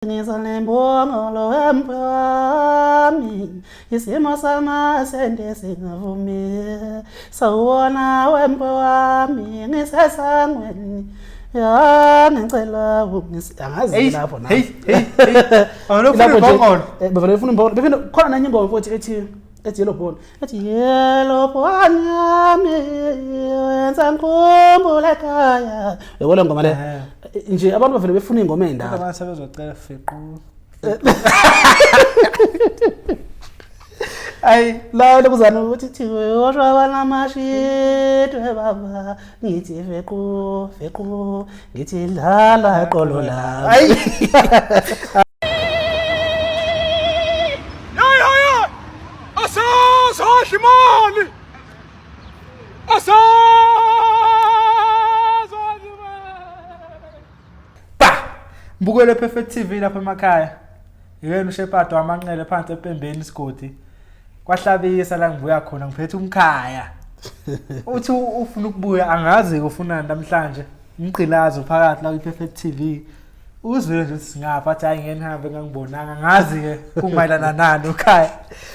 Ngisalembongolo wempami isimo sama sende singavumi sawona wempami ngisesangweni ya ngicela angazi lapho na awufuna imbongolo bavele ufuna imbongolo befuna khona nanye ingoma futhi ethi yellow bone ethi yellow bone yami yenza ngikhumbule ekhaya uyabona ngoma le nje abantu bavele befuna ingoma endala abantu sebezocela fiqu ay la lokuzana ukuthi thiwe oshwa banamashitwe baba ngithi fequ ngithi dlala qolo la ay Shimali mbukele Perfect TV lapha emakhaya yena uShepard wamanqele phansi ePembeni isigodi kwahlabisa la ngibuya khona ngiphethe umkhaya uthi ufuna ukubuya angazi ufunani namhlanje umgqilazo phakathi la kwiPerfect TV uzwe nje singapha athi hayi ngenihambe ngangibonanga ngazi ke kumayelana nani ukhaya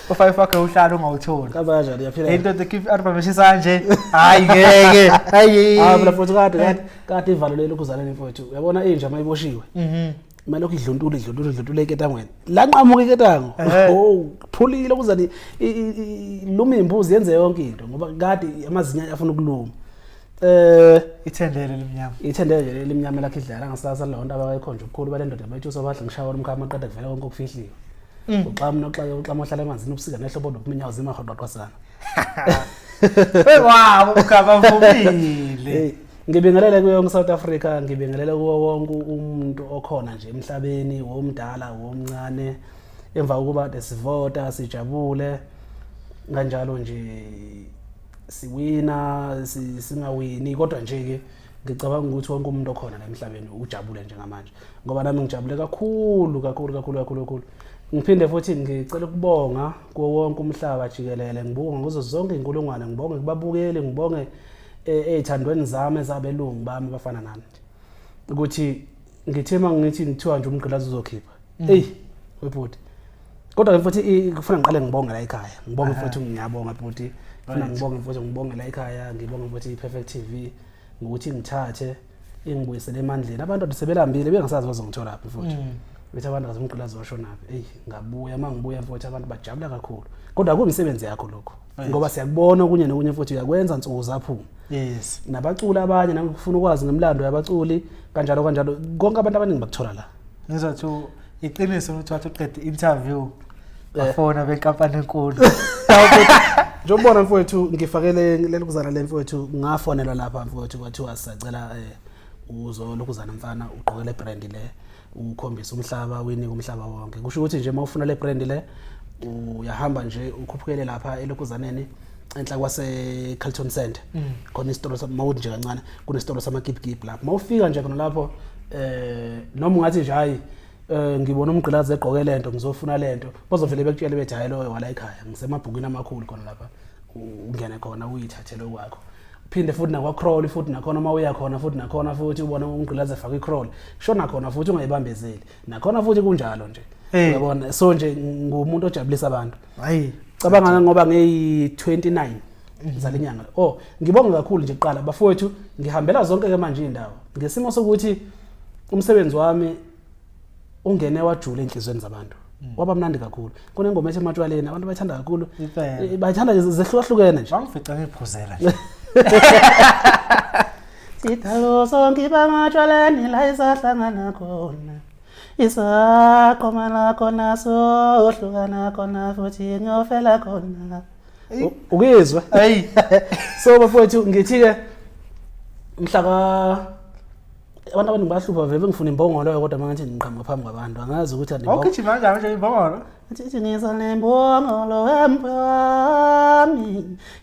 u5 wakhe uhlala ungawutholi kabaja liyaphila into the give album eshisa nje hayi ngeke hayi phela futhi kade ivalelele ukuzalana mfowethu uyabona inja mayiboshiwe manje idluntule eketangweni la nqamuka eketango phulile ukuzani luma imbuzi yenze yonke into ngoba kade amazinya afuna ukuluma ithendele lemnyama lakhe idlala ngasasa lonto abayikhonje ukukhulu balendoda bayithi sobadla ngishaya umkhama aqeda kuvela konke okufihliwe uxama ohlala emanzini ubusika nehlobo nokuminya uzima qhaqhaqasana wow ukhaba mfumile ngibingelele kuyo South Africa ngibingelele kuwo wonke umuntu okhona nje emhlabeni womdala womncane emva kokuba desivota sijabule kanjalo nje siwina singawini kodwa nje ke ngicabanga ukuthi wonke umuntu okhona la emhlabeni ujabule njengamanje ngoba nami ngijabule kakhulu ngiphinde futhi ngicela ukubonga kuwo wonke umhlaba jikelele ngibonga kuzo zonke inkulungwane ngibonge kubabukeli ngibonge ethandweni zami ezabelungu bami bafana nami ukuthi ngithema ngithi ngithiwa nje umgqilazo uzokhipha webhuti kodwa futhi kufanele ngiqale ngibonge la ekhaya ngibonge futhi ngiyabonga futhi funa ngibonge la ekhaya ngibonge futhi iPerfect TV ngokuthi ngithathe ingibuyisele emandleni abantu sebelambile bengasazi bazongithola laphi futhi bethi abantu azumgqilazo washonaphi ngabuya mangibuya futhi abantu bajabula kakhulu kodwa kumisebenzi yakho lokho ngoba siyakubona okunye nokunye futhi uyakwenza insuku zaphuma yes nabaculi abanye nangifuna ukwazi ngemlando yabaculi kanjalo konke abantu abaningi bakuthola la ngizothi iqiniso ukuthi wathi uqede interview bafona benkampani enkulu njobona mfowethu ngifakele leli kuzana le mfowethu ngafonelwa lapha mfowethu kwathiwa sicela uzo lokuzana mfana uqhokele brand le ukhombisa umhlaba winika umhlaba wonke kusho ukuthi nje mawufuna le brand le uyahamba nje ukhuphukele lapha elokuzaneni enhla kwase Carlton Center khona isitolo samawuthi nje kancane kunesitolo sama Gip lapha mawufika nje khona lapho noma ungathi nje hayi ngibona umgqilazi egqoke lento ngizofuna lento bazovele bekutshele bethi hayi lo wala ekhaya ngisemabhukini amakhulu khona lapha ungene khona uyithathele kwakho phinde futhi nakwa crawl futhi nakhona mawuya khona futhi nakhona futhi ubona umgqilazi efaka icrawl shona khona futhi ungayibambezeli nakhona futhi kunjalo nje uyabona so nje ngumuntu ojabulisa abantu hayi cabanga ngoba ngeyi29 zalenyanga ngibonga kakhulu nje kuqala bafowethu ngihambela zonke ke manje indawo ngesimo sokuthi umsebenzi wami ungene wajule enhlizweni zabantu waba mnandi kakhulu kunengoma ethi ematshwaleni abantu bayithanda kakhulu bayithanda zehlukahlukene nje bangifica ngiphuzela nje sithalo sonke bamatshwaleni la isahlangana khona isaqoma khona sohlukana khona futhi ngiyofela khona ukizwa hey so bafowethu ngithi ke mhlaka abantu abaningi bahlupha vele ngifuna imbongolo kodwa mangathi ngiqhamuka phambi kwabantu angazi ukuthi andibonga awukhithima kanjani nje imbongolo athi ngisalembongolo wempami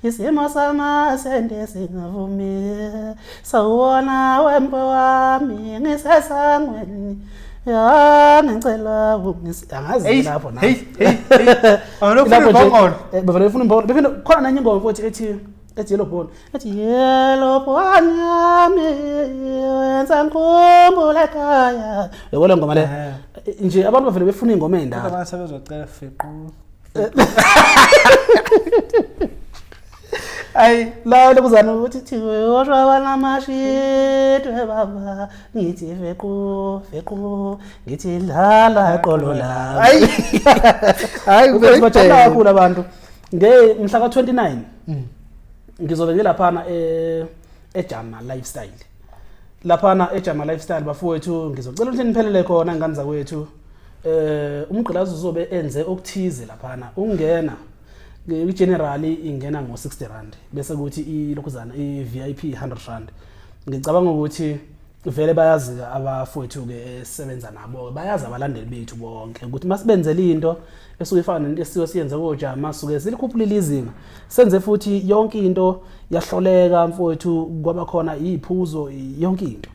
isimo sama sende singavumi sawona wempo wami ngisesangweni ya ngicela angazi lapho na awufuna imbongolo bavele ufuna imbongolo befuna khona nanye ingoma futhi ethi ethi yellow bone ethi yellow bone yami yenza ngikhumbule ekhaya uyabona ngoma le nje abantu bavele befuna ingoma endala abantu sebezocela fiqu ay la lokuzana ukuthi thiwe oshwa banamashitwe baba ngithi fequ ngithi dlala qolo la hayi ubejabula kakhulu abantu mhla ka-29 ngizobe ngilapha eJama Lifestyle laphana eJama Lifestyle bafowethu ngizocela ukuthi niphelele khona ingane zakwethu umgqilazi uzobe enze okuthize laphana ungena generally ingena ngo60 rand bese kuthi lokuzana iVIP 100 rand ngicabanga ukuthi vele bayazi abafowethu ke esebenza nabo bayazi abalandeli bethu bonke ukuthi masibenzele into esuke ifana nento esiyo siyenze koJama suke silikhuphulile izinga senze futhi yonke into yahloleka mfowethu kwaba khona iziphuzo yonke into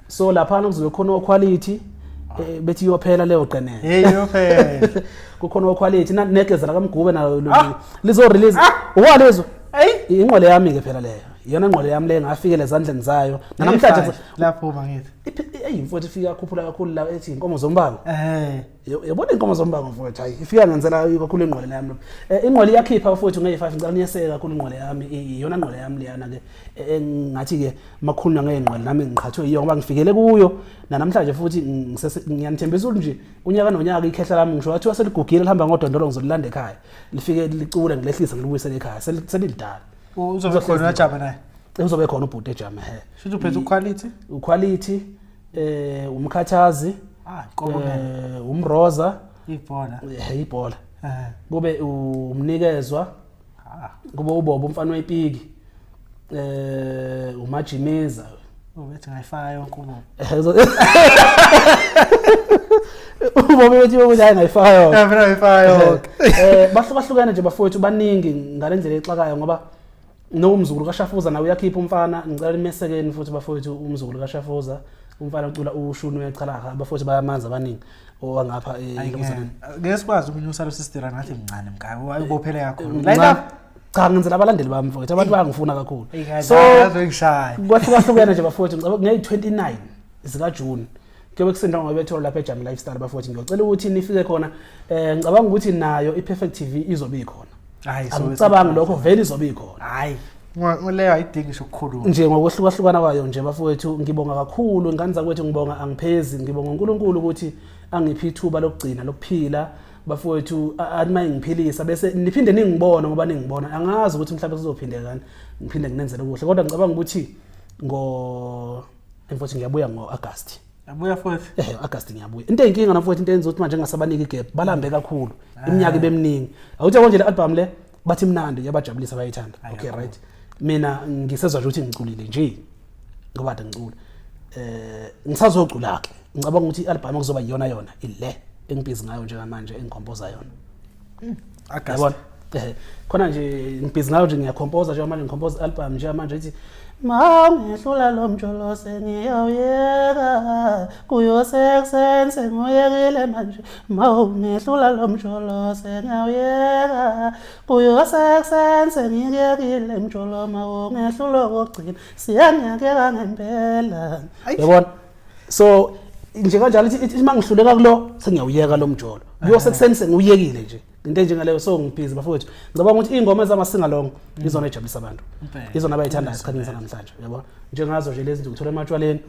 so lapha kuzobe khona quality bethi iyophela leyo qenene iyophela kukhona quality negezela kaMgube nayo lizo release walezo ingqole yami ke phela leyo iyona ingqole yami le ngafikele ezandleni zayo namhlanje lapho bangithi mfowethu ifika khuphula kakhulu la ethi inkomo zombango yabona inkomo zombango mfowethu hayi ifika ngenzela kakhulu ingqole yami ingqole iyakhipha mfowethu nge5 ngicela niyeseka kakhulu ingqole yami iyona ingqole yami leyana ke ngathi ke makhulunywa ngengqole nami ngiqhathwe iyo ngoba ngifikele kuyo namhlanje futhi ngiyanithembisa ukuthi nje unyaka nonyaka ikhehla lami ngisho wathi waseligugile lihamba ngodondolo ngizolilanda ekhaya lifike licule ngilehlisa ngilibuyisele ekhaya selidala uzobe khona uJama naye uzobe khona ubhuti eJama shithi uphethe uquality umkhathazi umroza ibhola kube umnikezwa kube ubobo umfana wepiki umajimiza ubethi ngayifaka yonke ubobo bethi ukuthi hayi ngayifaka yonke bahlukahlukene nje bafowethu baningi ngalendlela exakayo ngoba nomzukulu kaShafuza nawe uyakhipha umfana ngicela imesekeni futhi bafowethu umzukulu kaShafuza umfana ucula ushunu wecalaha bafowethu bayamanza abaningi owangapha lokuzana ngesikwazi ukunyusa lo sister ngathi mncane mkayo wayibophele kakhulu line up cha ngenzela abalandeli bami mfowethu abantu bayangifuna kakhulu so ngishaya kwahlukahlukene nje bafowethu ngicabanga nge29 zika June kuyobe kusendwa ngoba bethola lapha eJama Lifestyle bafowethu ngiyocela ukuthi nifike khona ngicabanga ukuthi nayo iPerfect TV izobe ikhona hayi so ngicabanga lokho vele izobe ikhona hayi ngoleyo ayidingisho ukukhuluma nje ngokwehlukahlukana kwayo nje bafowethu ngibonga kakhulu ingane zakwethu ngibonga angiphezi ngibonga uNkulunkulu ukuthi angiphi ithuba lokugcina lokuphila bafowethu athi ngiphilisa bese niphinde ningibone ngoba ningibona angazi ukuthi mhlawumbe sizophindeka kanti ngiphinde nginenzele kuhle kodwa ngicabanga ukuthi mfowethu ngiyabuya ngoAugust abuya futhi August ngiyabuya into eyinkinga nafowethu into enza ukuthi manje ngasabaniki igap balambe kakhulu iminyaka ibemningi awuthi konje le album le bathi mnandi yabajabulisa bayithanda okay right mina ngisezwa nje ukuthi ngiculile nje ngoba ade ngicula ngisazocula ke ngicabanga ukuthi album kuzoba yiyona ile engibhizi ngayo nje manje engicomposa yona August khona nje ngibhizi ngayo nje ngiyacomposa nje manje ngicomposa album nje manje ithi mangehlula lo mjolo sengiyawuyeka kuyosesense ngoyekile manje mangehlula lo mjolo sengiyawuyeka kuyosesense ngiyekile mjolo mangehlula kokugcina siyangiyeka ngempela yabona so nje kanjalo ithi mangihluleka kulo sengiyawuyeka lo mjolo kuyosesense ngiyekile nje into njengaleyo so ngibhizi bafowethu ngicabanga ukuthi ingoma ezamasingalong izona ejabulisa abantu izona abayithandayo esikhathini sanamhlanje yabo njengazo nje lezi ngithola ematshwaleni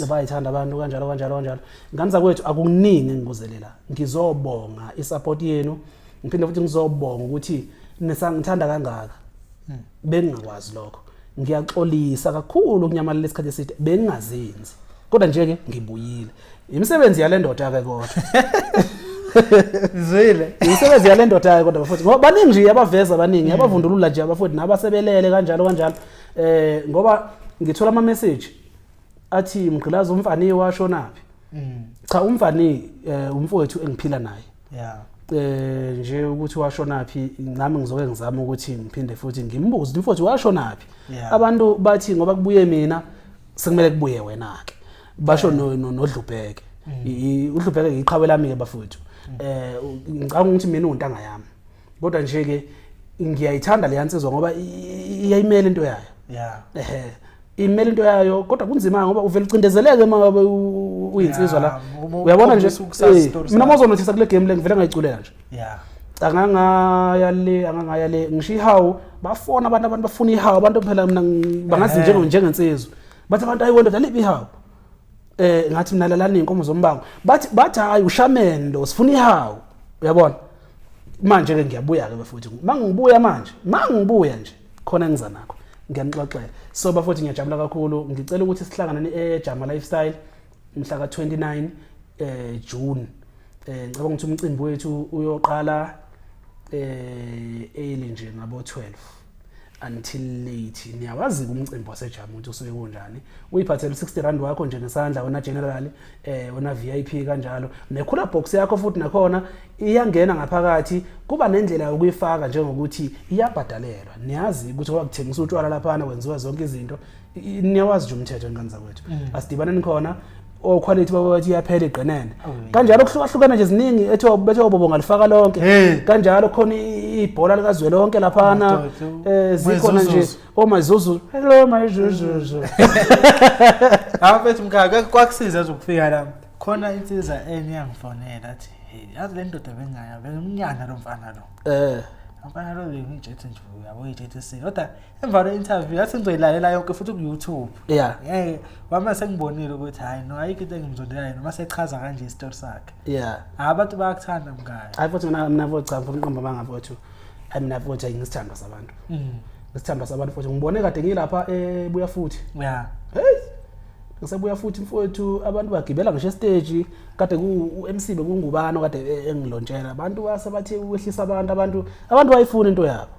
bayithanda abantu kanjalo ingane zakwethu akukuningi ngikuzelela ngizobonga isupport yenu ngiphinde futhi ngizobonga ukuthi nisangithanda kangaka bengingakwazi lokho ngiyaxolisa kakhulu kunyamalala isikhathi eside bengingazenzi kodwa nje ke ngibuyile imisebenzi yale ndoda ke kodwa Zwile imisebenzi yale ndoda yayo kodwa bafuthi ngoba baningi nje abaveza baningi abavundulula nje abafuthi nabasebelele kanjalo ngoba ngithola ama message athi Mgqilazi umfani washonaphi cha umfani umfowethu engiphila naye nje ukuthi washonaphi nami ngizoke ngizama ukuthi ngiphinde futhi ngimbuze umfowethu washonaphi abantu bathi ngoba kubuye mina sekumele kubuye wena ke basho noDlubheke uDlubheke iqhawe lami ke bafowethu ngicabanga ukuthi mina untanga yami kodwa nje ke ngiyayithanda le yansizwa ngoba iyayimela into yayo yeah imele into yayo kodwa kunzima ngoba uvela ucindezeleke uma ngabe uyinsizwa la uyabona nje mina mazonothisa kule game le ngivela ngayiculela nje yeah angangaya le ngisho ihawu bafona abantu bafuna ihawu abantu phela mina bangazi njengensizwa bathi abantu ayiwona daliphi ihawu ngathi mina lalana inkomo zombango bathi hayi ushamen lo sifuna ihawu uyabona manje ke ngiyabuya ke bafuthi mangibuya nje khona ngiza nakho ngiyanixoxela so bafuthi ngiyajabula kakhulu ngicela ukuthi sihlanganane eJama Lifestyle mhla ka29 June ngicabanga ukuthi umcimbi wethu uyoqala early nje ngabo 12 until late niyawazi umcimbi waseJama ukuthi usuke kunjani uyiphathele 60 rand wakho nje nesandla wena general wena VIP kanjalo nekhula box yakho futhi nakhona iyangena ngaphakathi kuba nendlela yokuyifaka njengokuthi iyabhadalelwa niyazi ukuthi wakuthengisa utshwala lapha na kwenziwa zonke izinto niyawazi nje umthetho engane zakwethu asidibaneni khona quality babathi iyaphela igqenene kanjalo kuhlukahlukana nje ziningi ethiwa bethe bobo ngalifaka lonke kanjalo khona ibhola likazwe lonke lapha na zikhona nje omazuzu hello mazuzu awafethu mkhaya kwakusiza ukufika la khona insizwa enyangifonela athi hey yazi le ndoda bengaya bengimnyana lo mfana lo mfana lo bengijethe nje uyabo ijethe sini kodwa emva le interview yathi ngizoyilalela yonke futhi ku YouTube yeah wama sengibonile ukuthi hayi no ayikho into engimzondelayo noma sechaza kanje istory sakhe yeah abantu bayakuthanda mkhaya hayi futhi mina mfowethu cha mfuna inqamba bangafowethu mina mfowethu ayingisithanda sabantu ngisithanda sabantu futhi ngibone kade ngilapha ebuya futhi yeah hey ngisebuya futhi mfowethu abantu bagibela ngisho stage kade ku MC bekungubani kade engilontshela abantu basebathi wehlisa abantu bayifuna into yabo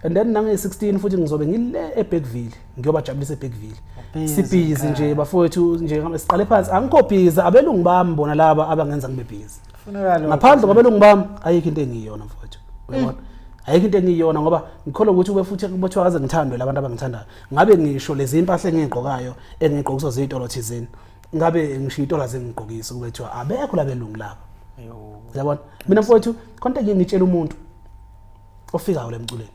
and then nange 16 futhi ngizobe ngile eBackville ngiyobajabulisa eBackville sibhizi nje bafowethu nje siqale phansi angikho busy abelungu bami bona laba abangenza ngibe busy ngaphandle kwabelungu bami ayikho into engiyona mfowethu uyabona ayikho into engiyona ngoba ngikholwa ukuthi ube futhi kubothwa kaze ngithandwe labantu abangithandayo ngabe ngisho lezi impahla engigqokayo engigqokiswa zitolo thizeni ngabe ngisho itola zengigqokisa kubethiwa abekho labelungu laba uyabona mina mfowethu konke ngitshela umuntu ofikayo lemculeni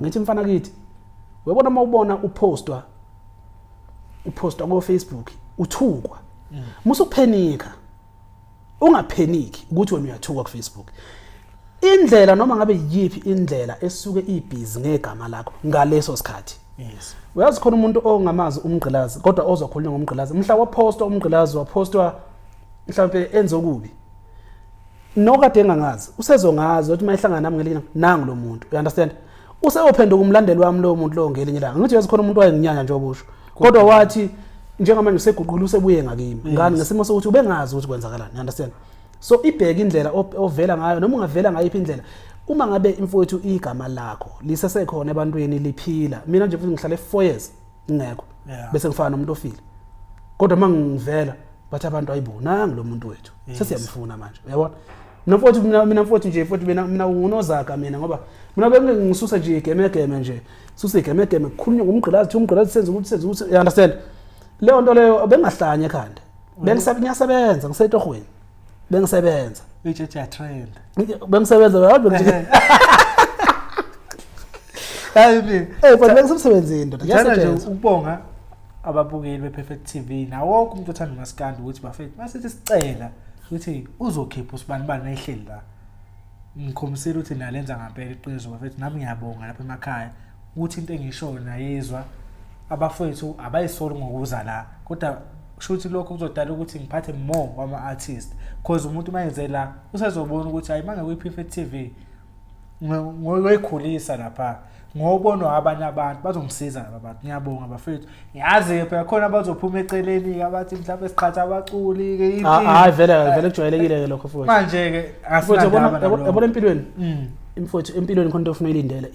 ngithi mfana kithi uyabona mawubona upostwa ku Facebook uthukwa musukuphenika ungapheniki ukuthi wena uyathukwa ku Facebook indlela noma ngabe yipi indlela esuke ibhizi ngegama lakho ngaleso sikhathi yes uyazi khona umuntu ongamazi umgqilazi kodwa ozokhulunywa ngomgqilazi mhla wapostwa umgqilazi wapostwa mhlawumbe enze okubi nokade engangazi usezongazi ukuthi mayihlangana nami ngelinye nangu lo muntu you understand useyophenduka umlandeli wami lo muntu lo ngelinye ilanga ngithi yazi khona umuntu wayenginyanya nje obusho kodwa wathi njengamanje useguqula usebuye ngakimi ngani ngesimo sokuthi ubengazi ukuthi kwenzakalani you understand so ibheka indlela ovela ngayo noma ungavela ngayiphi indlela uma ngabe imfowethu igama lakho lisesekhona ebantwini liphila mina nje futhi ngihlale 4 years ngekho bese ngifana nomuntu ofile kodwa mangivela bathi abantu ayibonanga lo muntu wethu sesiyamfuna manje uyabona mina mfowethu nje futhi mina unozaka mina ngoba mina bengisusa nje igeme nje susa igeme kukhulunywa ngomgqilazi senze ukuthi you understand leyo nto leyo bengahlanye ekhanda bengisabenza ngisetohweni bengisebenza uyijeje ya trend bengisebenza yabo nje hayi futhi bengisemsebenzini ndoda nje ukubonga ababukeli bePerfect TV nawo wonke umuntu othanda uMaskandi ukuthi bafethu masithi sicela ukuthi uzokhipha usibani nayihleli la ngikhomisela ukuthi nalenza ngempela iqiniso bafethu nami ngiyabonga lapha emakhaya ukuthi into engisho nayizwa abafethu abayisoli ngokuza la kodwa kushuthi lokho kuzodala ukuthi ngiphathe more wama artist because umuntu mayenze la usezobona ukuthi hayi manje kwiPerfect TV ngoyikhulisa lapha ngobonwa abanye abantu bazongisiza laba bantu ngiyabonga bafethu ngiyazi phela khona bazophuma eceleni abathi mhlawumbe siqhatha abaculi ke hayi vele kujwayelekile ke lokho futhi manje ke asinandaba yabona empilweni imfowethu empilweni khona into ofuna ilindela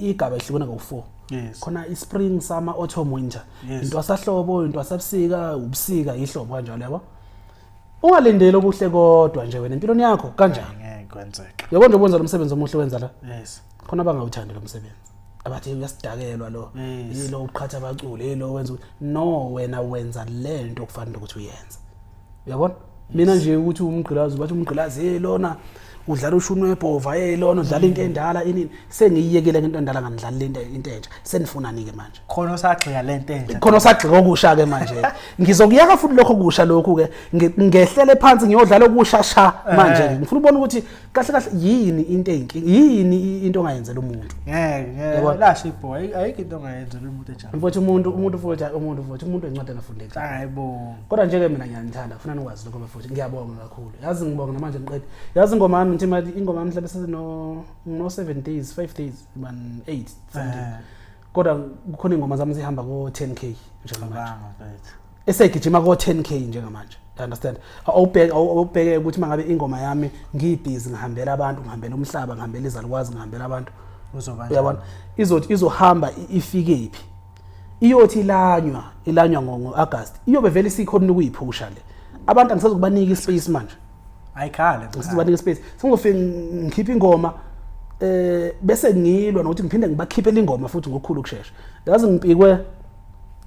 igaba ehlukana ngo4 yes khona ispring summer autumn winter into asahlobo into asabusika ubusika ihlobo kanjalo yabo ungalindele okuhle kodwa nje wena empilweni yakho kanjani ngeke kwenzeke yabona nje ubonza lo msebenzi omuhle wenza la yes khona bangawuthandi lo msebenzi abathi uyasidakelwa lo yilo uqhatha abaculi yilo wenza no wena wenza lento okufanele ukuthi uyenze uyabona mina nje ukuthi umgqilazi bathi umgqilazi lona udlala ushunu webhova lona udlala into endala inini sengiyiyekele into endala nganidlala into entsha senifunani ke manje khona osagxika lento entsha khona osagxika okusha ke manje ngizokuyaka futhi lokho kusha lokhu ke ngehlele phansi ngiyodlala okushasha manje ngifuna ubona ukuthi kahle kahle yini into eyinkingi yini into ongayenzela umuntu ngeke lasho iboy ayikho into ongayenzela umuntu enjalo mfowethu umuntu encwadi engafundeki hayibo kodwa nje ke mina ngiyanithanda ufuna ukwazi lokho mfowethu ngiyabonga kakhulu yazi ngibonga namanje ngiqede yazi ingoma yami ngithi ingoma yami mhlawumbe sesino 7 days 5 days 8 something kodwa kukhona ingoma zami zihamba ko 10k njengamanje esegijima ko 10k njengamanje you understand awubheke ukuthi mangabe ingoma yami ngibhizi ngihambela abantu ngihambela umhlaba ngihambela izalukwazi ngihambela abantu uyabona izohamba ifikephi iyothi ilanywa ngo-August iyobe vele isikhona ukuyiphusha le abantu angisazokubanika ispace manje ayikhale ngisizobanika ispace sengizofika ngikhipha ingoma bese ngilwa nokuthi ngiphinde ngibakhiphele ingoma futhi ngokukhulu ukusheshsha yazi ngipikwe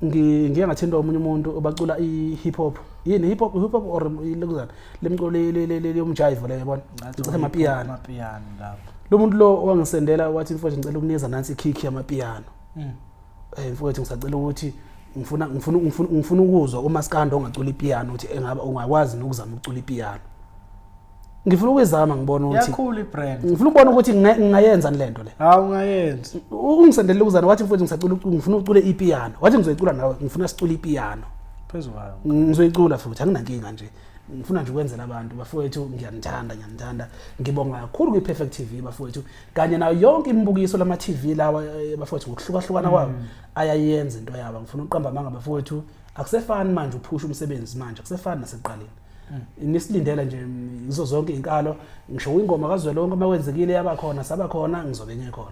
ngiye ngathinta omunye umuntu obacula i-hip hop yini hip hop or lokuzana lemculo leyomjive le yabona ngicela amapiano lapho lo muntu lo wangisendela wathi mfowethu ngicela ukunikeza nansi ikick yamapiano mfowethu ngisacela ukuthi ngifuna ukuzwa uMaskando ongacula ipiano uthi engaba ungakwazi nokuzama ukucula ipiano ngifuna ukuzama ngibona ukuthi yakhulu ibrand ngifuna ukubona ukuthi ngingayenza lento le ungayenza ungisendele ukuzana wathi mfowethu ngisacela ngifuna ucule ipiano wathi ngizoyicula nawe ngifuna sicule ipiano phezulu ngizoyicula futhi anginankinga nje ngifuna nje ukwenzela abantu bafowethu ngiyanithanda ngibonga kakhulu kwi-Perfect TV bafowethu kanye nayo yonke imibukiso lama TV lawa bafowethu ngokuhlukahlukana kwabo ayayenza into yabo ngifuna uqamba amanga bafowethu akusefani manje uphusha umsebenzi manje akusefani nasekuqaleni nisilindela nje izo zonke inkalo ngisho ingoma kaZwelonke uma wenzekile yabakhona sabakhona ngizobe ngekhona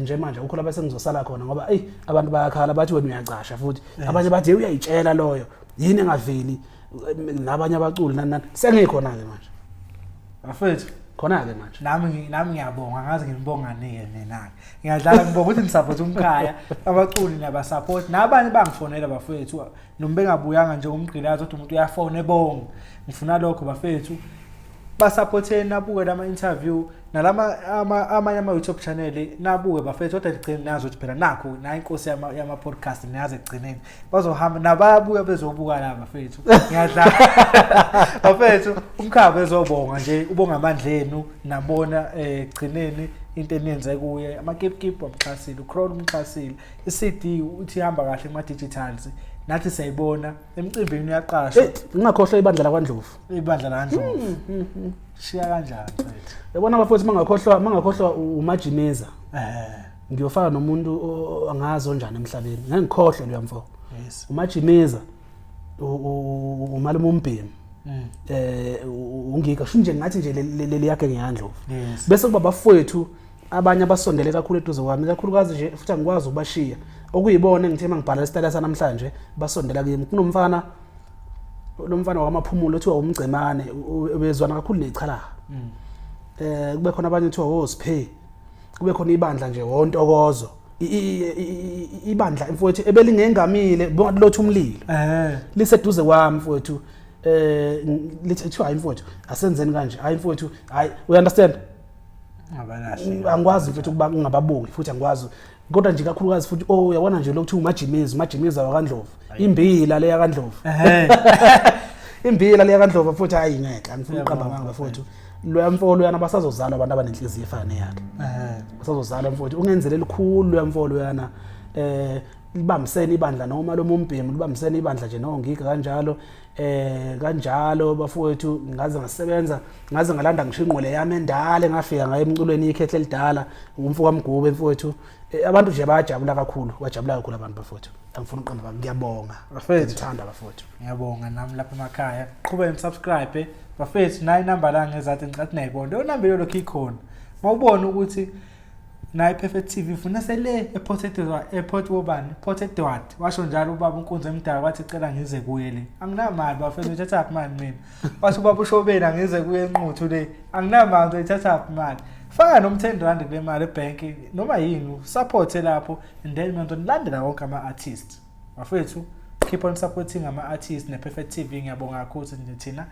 nje manje ukho lapha sengizosala khona ngoba abantu bayakhala bathi wena uyacasha futhi abanye bathi uyayitshela loyo yini engaveli nabanye abaculi nani sengikhona ke manje bafethu khona ke manje nami ngiyabonga ngazi ngibonga nike mina ngiyadlala ngibonga ukuthi nisupport umkhaya abaculi nabasupport nabanye bangifonela bafethu noma bengabuyanga nje umgqilazi ukuthi umuntu uyafona ebonga ngifuna lokho bafethu basupporteni nabuke lama interview nalama amanye ama YouTube channel nabuke bafethu kodwa ligcine nazo ukuthi phela nakho na inkosi yama podcast niyaze egcineni bazohamba nababuya bezobuka la bafethu ngiyadlala bafethu umkhaya bezobonga nje ubonga amandlenu nabona egcineni into eniyenze kuye ama keep wamxhasile uCrowd umxhasile iCD uthi ihamba kahle kuma digitals nathi sayibona emcimbini uyaqashwa ngingakhohlwa ibandla laKwaNdlovu shiya kanjani mfethu yabona bafowethu mangakhohlwa uMajimiza ngiyofaka nomuntu angazo njani emhlabeni ngengikhohlwe lo yamfo yes uMajimiza umalume uMbhemu ungika shinje ngathi nje leli yakhe ngeyaNdlovu bese kuba bafowethu abanye abasondele kakhulu eduze kwami kakhulukazi nje futhi angikwazi ukubashiya okuyibona ngithe mangibhala isitala sanamhlanje basondela kimi kunomfana wamaphumulo othiwa umgcemane ubezwana kakhulu nechala kube khona abanye othiwa woSiphe kube khona ibandla nje wontokozo ibandla mfowethu ebelingengamile bonke lothu umlilo liseduze kwami mfowethu lithi hayi mfowethu asenzeni kanje hayi mfowethu hayi we understand angikwazi mfowethu ukuba ngingababongi futhi angikwazi kodwa nje kakhulukazi futhi uyabona nje lokhu uMajimiza waKwaNdlovu imbila le yaKwaNdlovu imbila le yaKwaNdlovu futhi hayi ngeke angifuna uqamba manga futhi lo mfolo yana basazozala abantu abanenhliziyo efana yakhe basazozala mfowethu ungenzele likhulu lo mfolo yana libambisene ibandla noma lo Mumbhemu libambisene ibandla nje nongika kanjalo bafowethu ngaze ngasebenza ngaze ngalanda ngisho inqole yami endala ngafika ngaye emculweni ikhehle lidala umfo kaMgube mfowethu abantu nje bajabula kakhulu abantu bafowethu angifuna uqamba ngiyabonga bafowethu ngithanda bafowethu ngiyabonga nami lapha emakhaya qhubeni subscribe bafowethu nayi number la ngezathi ngicathi nayibona lo number lokho ikhona mawubona ukuthi nayi Perfect TV ufuna sele ePort wobani Port Edward washo njalo ubaba uNkunzi emdala wathi cela ngize kuye le anginamali bafethu uthatha imali mina washo ubaba uShobeni angize kuye enquthu le anginamali uthatha imali faka nom10 kule mali ebank noma yini support lapho and then manje nilandela wonke ama artists bafethu keep on supporting ama artists nePerfect TV ngiyabonga kakhulu ukuthi thina